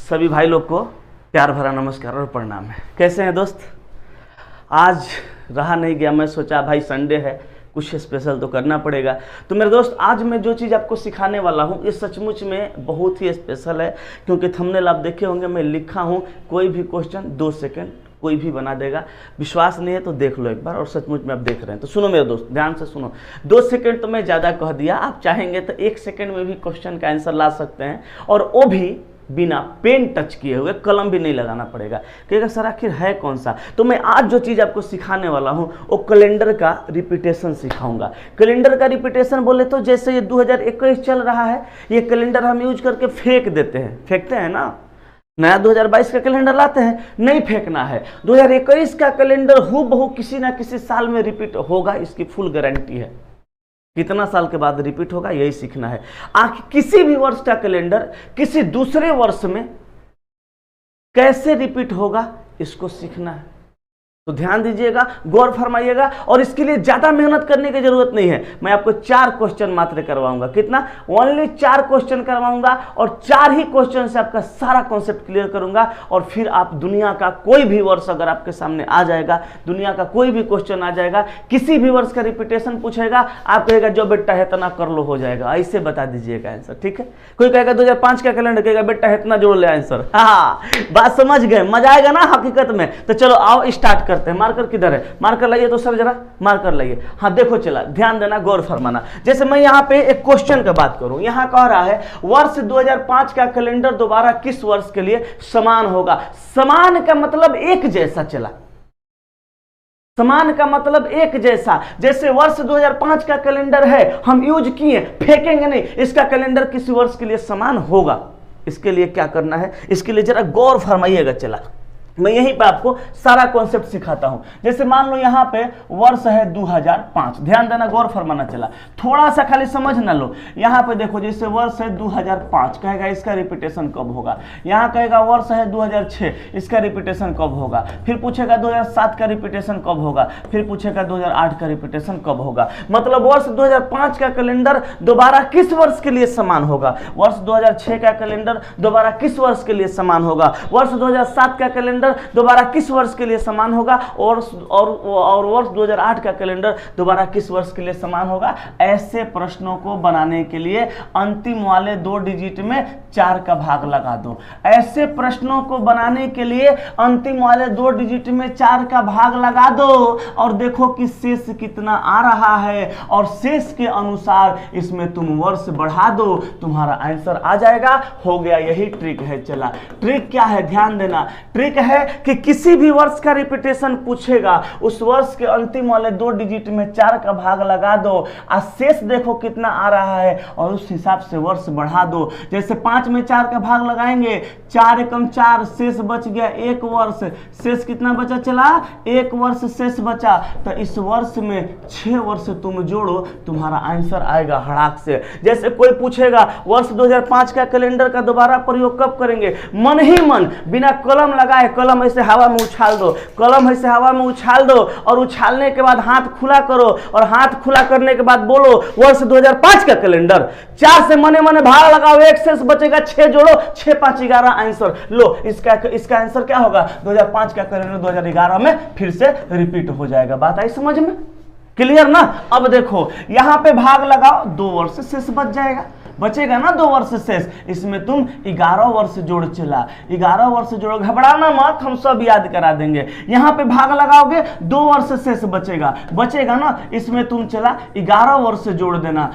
सभी भाई लोग को प्यार भरा नमस्कार और प्रणाम है। कैसे हैं दोस्त? आज रहा नहीं गया, मैं सोचा भाई संडे है कुछ स्पेशल तो करना पड़ेगा। तो मेरे दोस्त आज मैं जो चीज़ आपको सिखाने वाला हूँ ये सचमुच में बहुत ही स्पेशल है, क्योंकि थंबनेल आप देखे होंगे मैं लिखा हूँ कोई भी क्वेश्चन 2 सेकंड कोई भी बना देगा। विश्वास नहीं है तो देख लो एक बार, और सचमुच में आप देख रहे हैं तो सुनो मेरे दोस्त, ध्यान से सुनो। 2 सेकंड तो मैं ज़्यादा कह दिया, आप चाहेंगे तो 1 सेकंड में भी क्वेश्चन का आंसर ला सकते हैं, और वो भी बिना पेन टच किए हुए, कलम भी नहीं लगाना पड़ेगा। कहेगा सर आखिर है कौन सा? तो मैं आज जो चीज़ आपको सिखाने वाला हूँ वो कैलेंडर का रिपीटेशन सिखाऊंगा। कैलेंडर का रिपीटेशन बोले तो जैसे ये 2021 चल रहा है, ये कैलेंडर हम यूज करके फेंक देते हैं, फेंकते हैं ना, नया 2022 का कैलेंडर लाते हैं, नहीं फेंकना है। 2021 का कैलेंडर हूबहू किसी ना किसी साल में रिपीट होगा, इसकी फुल गारंटी है। कितना साल के बाद रिपीट होगा यही सीखना है। आखिर किसी भी वर्ष का कैलेंडर किसी दूसरे वर्ष में कैसे रिपीट होगा इसको सीखना है। तो ध्यान दीजिएगा, गौर फरमाइएगा, और इसके लिए ज्यादा मेहनत करने की जरूरत नहीं है। मैं आपको 4 क्वेश्चन मात्र करवाऊंगा। कितना? ओनली 4 क्वेश्चन करवाऊंगा, और 4 ही क्वेश्चन से आपका सारा कॉन्सेप्ट क्लियर करूंगा। और फिर आप दुनिया का कोई भी वर्ष अगर आपके सामने आ जाएगा, दुनिया का कोई भी क्वेश्चन आ जाएगा, किसी भी वर्ष का रिपीटेशन पूछेगा, आप कहेगा जो बेटा है इतना कर लो, हो जाएगा। ऐसे बता दीजिएगा आंसर, ठीक है? कोई कहेगा 2005 का कैलेंडर, कहेगा बेटा है इतना जोड़ ले आंसर। हाँ, बात समझ गए, मजा आएगा ना हकीकत में। तो चलो आओ स्टार्ट करते हैं। मार्कर किधर है? मार्कर लाइए तो सर जरा मार्कर लाइए। हाँ देखो, चला ध्यान देना, गौर फरमाना। जैसे मैं यहाँ पे एक क्वेश्चन की बात करूं, यहाँ कह रहा है वर्ष 2005 का कैलेंडर दोबारा किस वर्ष के लिए समान होगा। समान का मतलब एक जैसा। चला, समान का मतलब एक जैसा। जैसे वर्ष 2005 का कैलेंडर है, हम यूज किए, फेंकेंगे नहीं, इसका कैलेंडर किसी वर्ष के लिए समान होगा। इसके लिए क्या करना है, इसके लिए जरा गौर फरमाइएगा। चला, मैं यहीं पे आपको सारा कॉन्सेप्ट सिखाता हूं। जैसे मान लो यहाँ पे वर्ष है 2005, ध्यान देना, गौर फरमाना। चला, थोड़ा सा खाली समझ ना लो। यहाँ पे देखो, जैसे वर्ष है 2005, कहेगा इसका रिपीटेशन कब होगा। यहाँ कहेगा वर्ष है 2006, इसका रिपीटेशन कब होगा। फिर पूछेगा 2007 का रिपीटेशन कब होगा। फिर पूछेगा 2008 का रिपीटेशन कब होगा। मतलब वर्ष 2005 का कैलेंडर दोबारा किस वर्ष के लिए समान होगा। वर्ष 2006 का कैलेंडर दोबारा किस वर्ष के लिए समान होगा। वर्ष 2007 का कैलेंडर दोबारा किस वर्ष के लिए समान होगा, और वर्ष 2008 का कैलेंडर दोबारा किस वर्ष के लिए समान होगा। ऐसे प्रश्नों को बनाने के लिए अंतिम वाले 2 डिजिट में 4 का भाग लगा दो। ऐसे प्रश्नों को बनाने के लिए अंतिम वाले 2 डिजिट में 4 का भाग लगा दो, और देखो कि शेष कितना आ रहा है, और शेष के अनुसार इसमें तुम वर्ष बढ़ा दो, तुम्हारा आंसर आ जाएगा। हो गया, यही ट्रिक है। चला, ट्रिक क्या है, ध्यान देना। ट्रिक है कि किसी भी वर्ष का रिपीटेशन पूछेगा, उस वर्ष के अंतिम वाले 2 डिजिट में 4 का भाग लगा दो, और शेष देखो कितना आ रहा है, और उस हिसाब से वर्ष बढ़ा दो। जैसे 5 में 4 का भाग लगाएंगे, 4 एकम 4, शेष बच गया 1 वर्ष। शेष कितना बचा? चला, 1 वर्ष शेष बचा। तो इस वर्ष में 6 वर्ष तुम जोड़ो, तुम्हारा आंसर आएगा हड़ाक से। जैसे कोई पूछेगा वर्ष 2005 का कैलेंडर का दोबारा प्रयोग कब करेंगे, मन ही मन बिना कलम लगाए, कलम ऐसे हवा में उछाल दो, कलम ऐसे हवा में उछाल दो, और उछालने के बाद हाथ खुला करो, और हाथ खुला करने के बाद बोलो वर्ष 2005 का कैलेंडर। 4 से मने मने भाग लगाओ, 1 शेष बचेगा, 6 जोड़ो, 6 5 11 आंसर लो। इसका आंसर क्या होगा? 2005 का कैलेंडर 2011 में फिर से रिपीट हो जाएगा। बात आई समझ में? क्लियर ना? अब देखो यहाँ पे भाग लगाओ, 2 वर्ष शेष बच जाएगा, बचेगा ना 2 वर्ष शेष। इसमें तुम 11 वर्ष जोड़। चला, 11 वर्ष जोड़ो, घबराना मत, हम सब याद करा देंगे। यहाँ पे भाग लगाओगे, 2 वर्ष शेष बचेगा ना, इसमें तुम चला 11 वर्ष जोड़ देना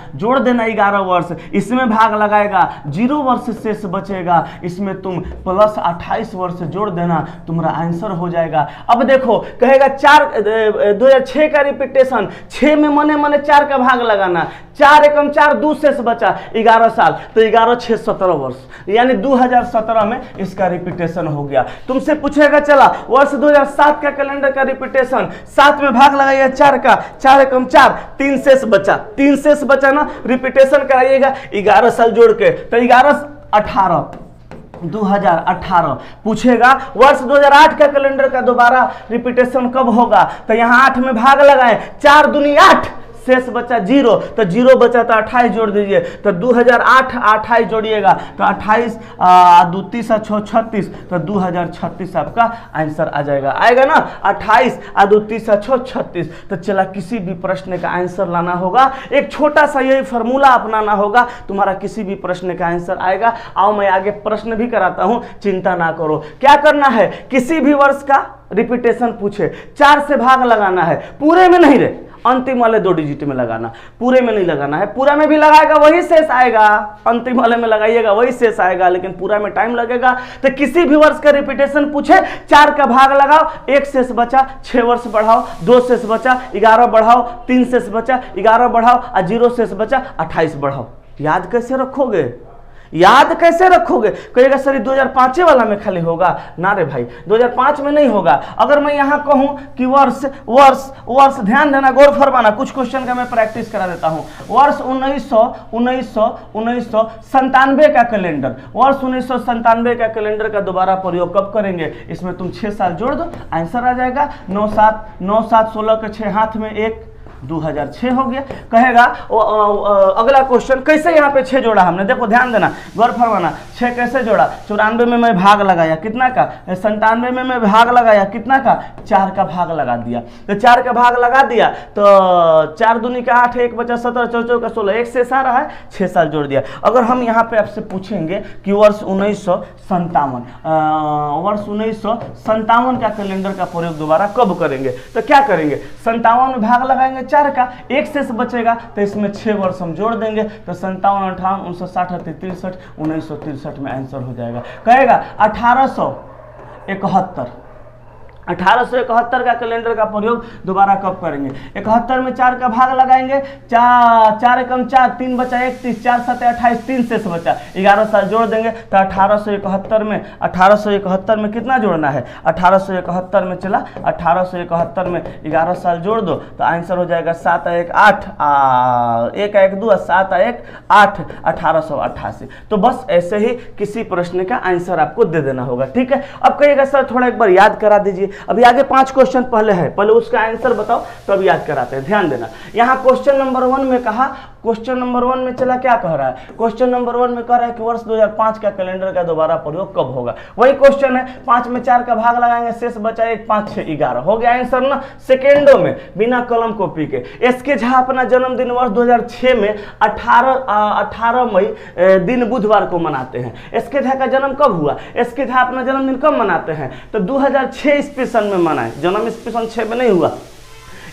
11 वर्ष। इसमें भाग लगाएगा, 0 वर्ष शेष बचेगा, इसमें तुम प्लस 28 वर्ष जोड़ देना, तुम्हारा आंसर हो जाएगा। अब देखो, कहेगा 2006 का रिपीटेशन, 6 में मने मने 4 का भाग लगाना, 4 एकम 4, 2 शेष बचा, 11 साल, तो 11 6 17 वर्ष, यानी 2017 में इसका रिपीटेशन हो गया। तुमसे पूछेगा चला वर्ष 2007 का कैलेंडर का रिपीटेशन, 7 में भाग लगाइए 4 का, 4 एकम 4, 3 शेष बचा ना, रिपीटेशन कराइएगा 11 साल जोड़ के, तो 11 18 2018। पूछेगा वर्ष 2008 का कैलेंडर का दोबारा रिपीटेशन कब होगा, तो यहाँ 8 में भाग लगाएं, 4 दूनी 8, शेष बचा 0, तो 0 बचा तो 28 जोड़ दीजिए, तो 2008 28 जोड़िएगा तो 28 2 30 36, तो 2036 आपका आंसर आ जाएगा। आएगा ना 28 2 30 36। तो चला किसी भी प्रश्न का आंसर लाना होगा, एक छोटा सा यही फॉर्मूला अपनाना होगा, तुम्हारा किसी भी प्रश्न का आंसर आएगा। आओ मैं आगे प्रश्न भी कराता हूं, चिंता ना करो। क्या करना है, किसी भी वर्ष का रिपीटेशन पूछे 4 से भाग लगाना है, पूरे में नहीं रे, अंतिम वाले 2 डिजिट में लगाना, पूरे में नहीं लगाना है। पूरा में भी लगाएगा वही शेष आएगा, अंतिम वाले में लगाइएगा वही शेष आएगा, लेकिन पूरा में टाइम लगेगा। तो किसी भी वर्ष का रिपीटेशन पूछे 4 का भाग लगाओ, 1 शेष बचा 6 वर्ष बढ़ाओ, 2 शेष बचा 11 बढ़ाओ, 3 शेष बचा 11 बढ़ाओ और 0 शेष बचा 28 बढ़ाओ। याद कैसे रखोगे, याद कैसे रखोगे? कहेगा सर 2005 वाला में खाली होगा ना रे भाई, 2005 में नहीं होगा। अगर मैं यहाँ कहूँ कि वर्ष वर्ष वर्ष, ध्यान देना, गौर फरमाना, कुछ क्वेश्चन का मैं प्रैक्टिस करा देता हूँ। वर्ष 1997 का कैलेंडर, वर्ष 1997 का कैलेंडर का दोबारा प्रयोग कब करेंगे? इसमें तुम 6 साल जोड़ दो, आंसर आ जाएगा 9 7 16 के 6 हाथ में 1, 2006 हो गया। कहेगा अगला क्वेश्चन, कैसे यहाँ पे 6 जोड़ा हमने, देखो ध्यान देना, गौर फरमाना। 6 कैसे जोड़ा? 94 में मैं भाग लगाया कितना का, 97 में मैं भाग लगाया कितना का, 4 का भाग लगा दिया। तो 4 का भाग लगा दिया तो 4 दूनी का 8, 1 बचा 17, 4 4 का 16, 1 शेष आ रहा है, 6 साल जोड़ दिया। अगर हम यहाँ पे आपसे पूछेंगे कि वर्ष 1957 का कैलेंडर का प्रयोग दोबारा कब करेंगे, तो क्या करेंगे? 57 में भाग लगाएंगे 4 का, 1 शेष बचेगा तो इसमें 6 वर्ष हम जोड़ देंगे, तो 57 58 1960 63 1963 में आंसर हो जाएगा। कहेगा 1871 का कैलेंडर का प्रयोग दोबारा कब करेंगे? 71 में 4 का भाग लगाएंगे, 4 एकम 4, 3 बचा 31, 4 7 28, 3 शेष बचा, 11 साल जोड़ देंगे तो 1871 में कितना जोड़ना है? 1871 में चला, 1871 में 11 साल जोड़ दो तो आंसर हो जाएगा 7 1 8, 1 1 2 7 1 8, 1888। तो बस ऐसे ही किसी प्रश्न का आंसर आपको दे देना होगा, ठीक है। अब कहिएगा सर थोड़ा एक बार याद करा दीजिए, अभी आगे 5 क्वेश्चन पहले है, पहले उसका आंसर बताओ तो अब याद कराते हैं। ध्यान देना, यहाँ क्वेश्चन नंबर 1 में कहा, क्वेश्चन नंबर 1 में चला क्या कह रहा है? क्वेश्चन नंबर 1 में कह रहा है कि वर्ष 2005 का कैलेंडर का दोबारा प्रयोग कब होगा। वही क्वेश्चन है, 5 में 4 का भाग लगाएंगे, शेष बचा 1 5 6 11 हो गया आंसर ना, सेकेंडों में बिना कलम कॉपी के। एसके झा अपना जन्मदिन वर्ष 2006 में 18 मई दिन बुधवार को मनाते हैं। एसके झा का जन्म कब हुआ? एसके झा अपना जन्मदिन कब मनाते हैं? तो 2006 ईस्वी में मनाए, जन्म ईस्वी 6 में नहीं हुआ।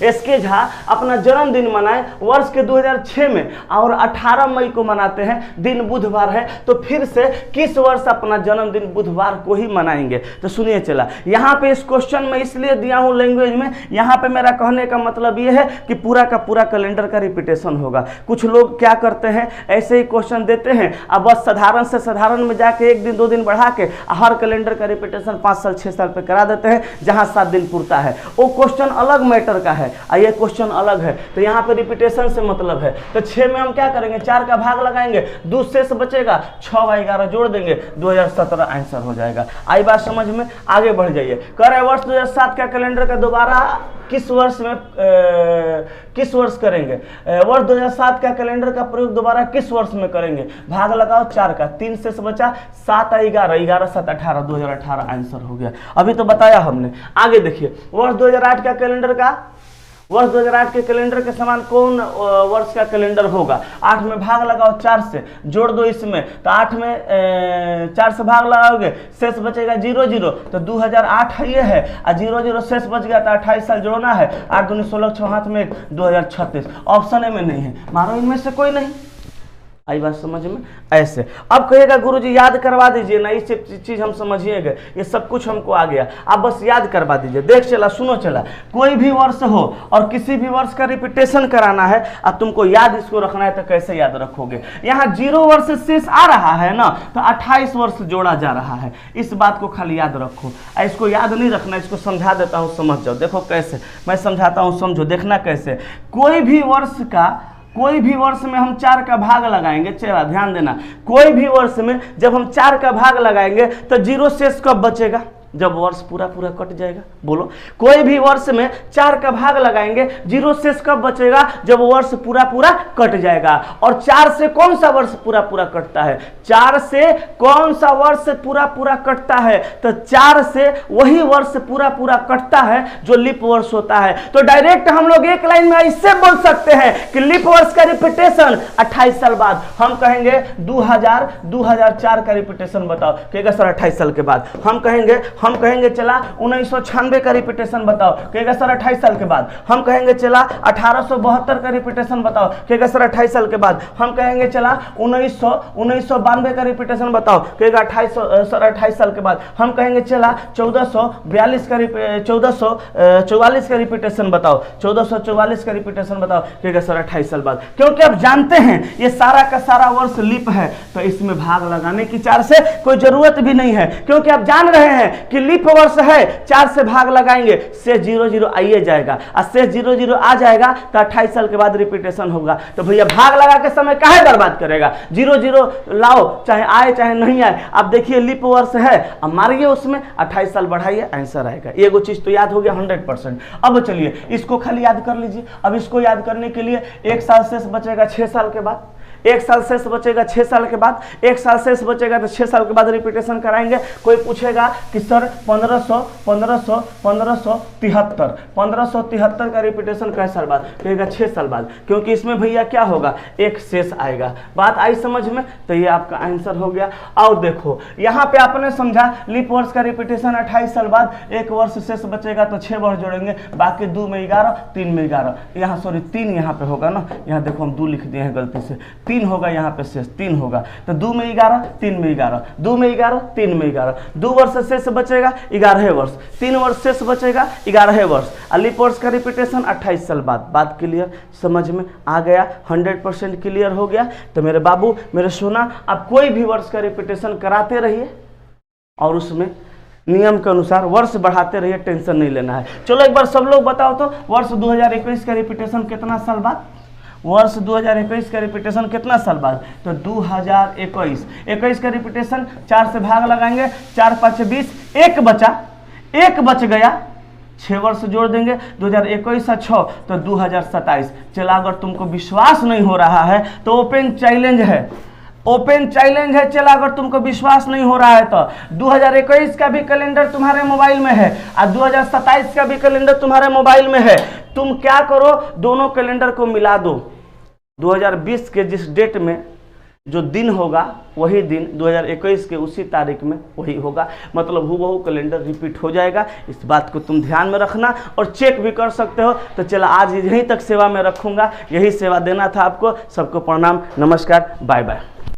एसके झा अपना जन्मदिन मनाए वर्ष के 2006 में और 18 मई को मनाते हैं, दिन बुधवार है, तो फिर से किस वर्ष अपना जन्मदिन बुधवार को ही मनाएंगे? तो सुनिए चला, यहाँ पे इस क्वेश्चन में इसलिए दिया हूँ लैंग्वेज में, यहाँ पे मेरा कहने का मतलब ये है कि पूरा का पूरा कैलेंडर का रिपीटेशन होगा। कुछ लोग क्या करते हैं, ऐसे ही क्वेश्चन देते हैं, अब बस साधारण से साधारण में जाके 1 दिन 2 दिन बढ़ा के हर कैलेंडर का रिपीटेशन 5 साल 6 साल पे करा देते हैं, जहाँ 7 दिन पुरता है। वो क्वेश्चन अलग मैटर का है, ये क्वेश्चन अलग है। तो यहाँ पे रिपीटेशन से मतलब है, तो 6 में हम क्या करेंगे? 4 का भाग लगाएंगे, 2 शेष बचेगा, 6 व 11 जोड़ देंगे, 2017 आंसर हो जाएगा। आई बात समझ में? आगे बढ़ जाइए। कह रहे वर्ष 2007 का कैलेंडर का दोबारा किस वर्ष करेंगे? वर्ष 2007 का कैलेंडर का प्रयोग दोबारा किस वर्ष में करेंगे? भाग लगाओ 4 का, 3 शेष बचा, 7 11 11 7 18, 2018 आंसर हो गया। अभी तो बताया हमने। आगे देखिए, वर्ष 2008 का कैलेंडर का, वर्ष 2008 के कैलेंडर के समान कौन वर्ष का कैलेंडर होगा? 8 में भाग लगाओ 4 से, जोड़ दो इसमें, तो 8 में 4 से भाग लगाओगे, शेष बचेगा 0 0, तो 2008 ये है, और 0 0 शेष बच गया तो 28 साल जोड़ना है, 8 दूनी 16 6 हाथ में 2036। ऑप्शन ए में नहीं है, मारो इनमें से कोई नहीं। आई बात समझ में? ऐसे अब कहिएगा गुरुजी याद करवा दीजिए ना, ये चीज हम समझिएगा, ये सब कुछ हमको आ गया, आप बस याद करवा दीजिए। देख चला, सुनो चला, कोई भी वर्ष हो और किसी भी वर्ष का रिपीटेशन कराना है, अब तुमको याद इसको रखना है, तो कैसे याद रखोगे? यहाँ 0 वर्ष शेष आ रहा है ना, तो 28 वर्ष जोड़ा जा रहा है, इस बात को खाली याद रखो। इसको याद नहीं रखना, इसको समझा देता हूँ, समझ जाओ। देखो कैसे मैं समझाता हूँ, समझो, देखना कैसे। कोई भी वर्ष में हम 4 का भाग लगाएंगे, चला ध्यान देना, कोई भी वर्ष में जब हम 4 का भाग लगाएंगे तो 0 शेष कब बचेगा? जब वर्ष पूरा पूरा कट जाएगा? बोलो, कोई भी वर्ष में 4 का भाग लगाएंगे, 0 शेष कब बचेगा? जब वर्ष पूरा पूरा कट जाएगा। और 4 से कौन सा वर्ष पूरा पूरा कटता है? 4 से कौन सा वर्ष पूरा पूरा कटता है? तो 4 से वही वर्ष पूरा पूरा कटता है जो लीप वर्ष होता है। तो डायरेक्ट हम लोग एक लाइन में इससे बोल सकते हैं कि लीप वर्ष का रिपीटेशन 28 साल बाद। हम कहेंगे 2004 का रिपीटेशन बताओ, कहेगा सर 28 साल के बाद। हम कहेंगे चला 1996 का रिपीटेशन बताओ, कहेगा सर 28 साल के बाद। हम कहेंगे चला 1872 का रिपीटेशन बताओ, कहेगा सर 28 साल के बाद। हम कहेंगे चला 1992 का रिपीटेशन बताओ, कहेगा 28 साल के बाद। हम कहेंगे चला 1444 का रिपीटेशन बताओ, 1444 का रिपीटेशन बताओ, कहेगा सर 28 साल बाद। क्योंकि अब जानते हैं ये सारा का सारा वर्ष लीप है, तो इसमें भाग लगाने की 4 से कोई जरूरत भी नहीं है, क्योंकि आप जान रहे हैं कि लीप वर्ष है, 4 से भाग लगाएंगे, शेष 0 आइए जाएगा, और शेष 0 आ जाएगा तो 28 साल के बाद रिपीटेशन होगा। तो भैया भाग लगा के समय काहे बर्बाद करेगा? 0 लाओ, चाहे आए चाहे नहीं आए। अब देखिए लीप वर्ष है, अब मारिए उसमें 28 साल बढ़ाइए, आंसर आएगा। ये वो चीज तो याद हो गया 100%। अब चलिए इसको खाली याद कर लीजिए। अब इसको याद करने के लिए 1 साल शेष बचेगा 6 साल के बाद, 1 साल शेष बचेगा 6 साल के बाद, 1 साल शेष बचेगा तो 6 साल के बाद रिपीटेशन कराएंगे। कोई पूछेगा कि सर 1573 का रिपीटेशन कै साल बाद? कहेगा 6 साल बाद, क्योंकि इसमें भैया क्या होगा? एक शेष आएगा। बात आई समझ में? तो ये आपका आंसर हो गया। और देखो यहाँ पे आपने समझा लीप वर्ष का रिपीटेशन 28 साल बाद, 1 वर्ष शेष बचेगा तो 6 वर्ष जोड़ेंगे, बाकी 2 में 11, 3 में 11, यहाँ सॉरी 3 यहाँ पे होगा ना, यहाँ देखो हम 2 लिख दिए हैं गलती से, 3 होगा यहाँ पे शेष, 3 होगा तो 2 में 11, 3 में 11, 2 में 11, 3 में 11, 2 वर्ष शेष बचेगा 11 वर्ष, 3 वर्ष शेष बचेगा 11 वर्ष। लीप वर्ष का रिपीटेशन 28 साल बाद। बात क्लियर, समझ में आ गया? 100% क्लियर हो गया। तो मेरे बाबू, मेरे सोना, आप कोई भी वर्ष का रिपीटेशन कराते रहिए और उसमें नियम के अनुसार वर्ष बढ़ाते रहिए, टेंशन नहीं लेना है। चलो एक बार सब लोग बताओ तो वर्ष 2021 का रिपीटेशन कितना साल बाद? वर्ष 2021 का रिपीटेशन कितना साल बाद? तो 2021 का रिपीटेशन 4 से भाग लगाएंगे, 4 5 20, 1 बच गया, 6 वर्ष जोड़ देंगे, 2021 से 6 तो 2027। चला, अगर तुमको विश्वास नहीं हो रहा है तो ओपन चैलेंज है, चला अगर तुमको विश्वास नहीं हो रहा है तो 2021 का भी कैलेंडर तुम्हारे मोबाइल में है और 2027 का भी कैलेंडर तुम्हारे मोबाइल में है। तुम क्या करो, दोनों कैलेंडर को मिला दो। 2020 के जिस डेट में जो दिन होगा वही दिन 2021 के उसी तारीख में वही होगा, मतलब हूबहू कैलेंडर रिपीट हो जाएगा। इस बात को तुम ध्यान में रखना और चेक भी कर सकते हो। तो चला आज यहीं तक सेवा में रखूंगा, यही सेवा देना था आपको। सबको प्रणाम, नमस्कार, बाय बाय।